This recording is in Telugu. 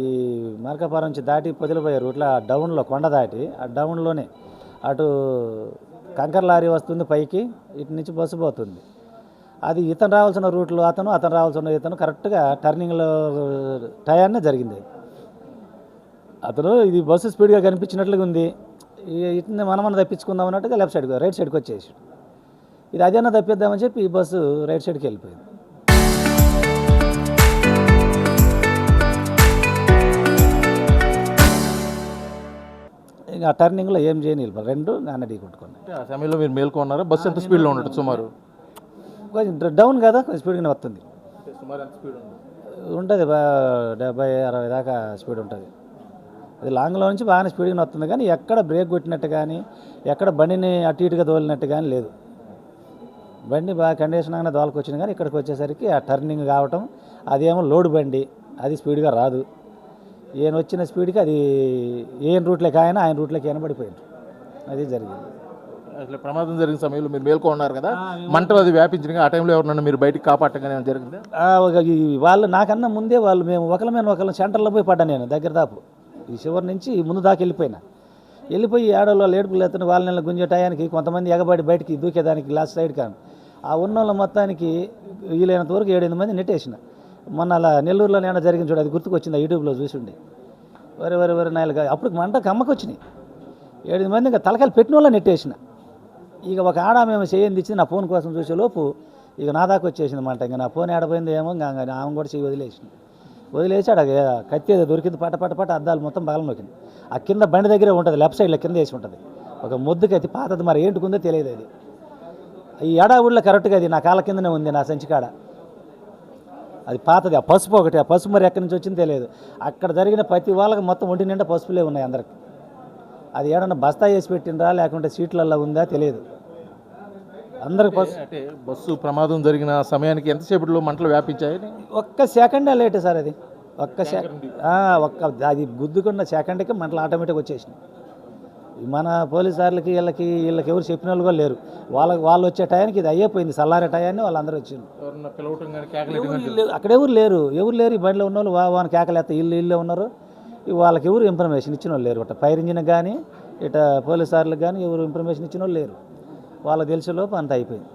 ఈ మార్కాపురం నుంచి దాటి పొదిలిపోయే రూట్లో ఆ డౌన్లో కొండ దాటి ఆ డౌన్లోనే అటు కంకర్ లారీ వస్తుంది పైకి, ఇటు నుంచి బస్సు పోతుంది. అది ఇతను రావాల్సిన రూట్లో అతను రావాల్సిన ఇతను కరెక్ట్గా టర్నింగ్లో టయాన్నే జరిగింది. అతను ఇది బస్సు స్పీడ్గా కనిపించినట్లుగా ఉంది, ఇట్ని మనమన్నా తప్పించుకుందాం అన్నట్టుగా లెఫ్ట్ సైడ్కి రైట్ సైడ్కి వచ్చేసి ఇది అదేనా తప్పిద్దామని చెప్పి ఈ బస్సు రైట్ సైడ్కి వెళ్ళిపోయింది. ఇంకా ఆ టర్నింగ్లో ఏం చేయని వెళ్ళిపోయి రెండు నాన్న ఢీ కొట్టుకున్నాయి. ఆ సమయంలో మీరు మేల్కొన్నారా? బస్సు ఎంత స్పీడ్లో ఉండదు సుమారు? కొంచెం డౌన్ కదా, కొంచెం స్పీడ్గానే వస్తుంది. సుమారు ఎంత స్పీడ్ ఉంటుంది 70-60 దాకా స్పీడ్ ఉంటుంది. అది లాంగ్లో నుంచి బాగానే స్పీడ్గానే వస్తుంది, కానీ ఎక్కడ బ్రేక్ కొట్టినట్టు కానీ ఎక్కడ బండిని అటు ఇటుగా తోలినట్టు కానీ లేదు. బండి బాగా కండిషన్గానే దోలకొచ్చింది, కానీ ఇక్కడికి వచ్చేసరికి ఆ టర్నింగ్ కావటం, అదేమో లోడ్ బండి, అది స్పీడ్గా రాదు. ఈయన వచ్చిన స్పీడ్కి అది ఏం రూట్లోకి ఆయన రూట్లోకి పడిపోయింది. అది జరిగింది. అసలు ప్రమాదం జరిగిన సమయంలో మీరు మేల్కొన్నారు కదా, మంటలు అది వ్యాపించింది. ఆ టైంలో ఎవరినన్నా మీరు బయటికి కాపాడటం జరిగింది? వాళ్ళు నాకన్నా ముందే మేము ఒకళ్ళ మీద ఒకళ్ళ సెంటర్లో పోయి పడ్డా. నేను దగ్గర దాపు ఈ చివరి నుంచి ముందు దాకా వెళ్ళిపోయి ఏడలో ఏడుపులు ఎత్తున వాళ్ళ నెల గుంజే టయానికి కొంతమంది ఎగబడి బయటికి దూకేదానికి లాస్ట్ సైడ్ కాను ఆ ఉన్నోళ్ళ మొత్తానికి వీలైనంత వరకు 7-8 మంది నెట్టేసిన. మొన్న అలా నెల్లూరులో నేను జరిగింది చూడ, అది గుర్తుకొచ్చింది. యూట్యూబ్లో చూసిండే వరి నాయలుగా అప్పుడు మంట కమ్మకు వచ్చినాయి. 7 మంది ఇంకా తలకాయలు పెట్టిన వాళ్ళ నెట్టేసిన. ఇక ఒక ఆడ మేము చేయంది ఇచ్చి నా ఫోన్ కోసం చూసేలోపు ఇక నా దాకా వచ్చేసింది మంట. ఇంకా నా ఫోన్ ఆడపోయింది ఏమో, ఇంకా ఆమె కూడా చేయి వదిలేసి ఆడ కత్తి ఏదో దొరికింది, పట్ట అద్దాలు మొత్తం బగల నొక్కింది. ఆ కింద బండి దగ్గరే ఉంటుంది, లెఫ్ట్ సైడ్లో కింద వేసి ఉంటుంది ఒక ముద్దు కత్తి, పాతది మరి ఏంటుకుందో తెలియదు. అది ఈ ఎడావుడిలో కరెక్ట్గా అది నా కాళ్ళ కిందనే ఉంది, నా సంచికాడ. అది పాతది, ఆ పసుపు ఒకటి, ఆ పసుపు మరి ఎక్కడి నుంచి వచ్చిందో తెలియదు. అక్కడ జరిగిన ప్రతి వాళ్ళకి మొత్తం ఒంటి నిండా పసుపులే ఉన్నాయి అందరికి. అది ఏడన్నా బస్తా వేసి పెట్టినరా లేకుంటే సీట్లలో ఉందా తెలియదు. అందరికి అంటే బస్సు ప్రమాదం జరిగిన సమయానికి ఎంతసేపట్లో మంటలు వ్యాపించాయి? ఒక్క సెకండే లేట్ సార్. అది అది గుద్దుకున్న సెకండ్కి మంటలు ఆటోమేటిక్గా వచ్చేసినాయి. మన పోలీసు వారికి వీళ్ళకి ఎవరు చెప్పిన వాళ్ళు కూడా లేరు. వాళ్ళు వచ్చే టయానికి ఇది అయిపోయింది, చల్లారే టయాన్ని వాళ్ళందరూ వచ్చింది. అక్కడ ఎవరు లేరు. ఈ బండిలో ఉన్న వాళ్ళు వాని కేకలేస్తే ఇల్లు ఉన్నారు. వాళ్ళకి ఎవరు ఇన్ఫర్మేషన్ ఇచ్చిన వాళ్ళు లేరు. ఇట్లా ఫైర్ ఇంజిన్ కానీ ఇట్లా పోలీసు వారికి కానీ ఎవరు ఇన్ఫర్మేషన్ ఇచ్చిన వాళ్ళు లేరు. వాళ్ళకి తెలిసేలోపు అంత అయిపోయింది.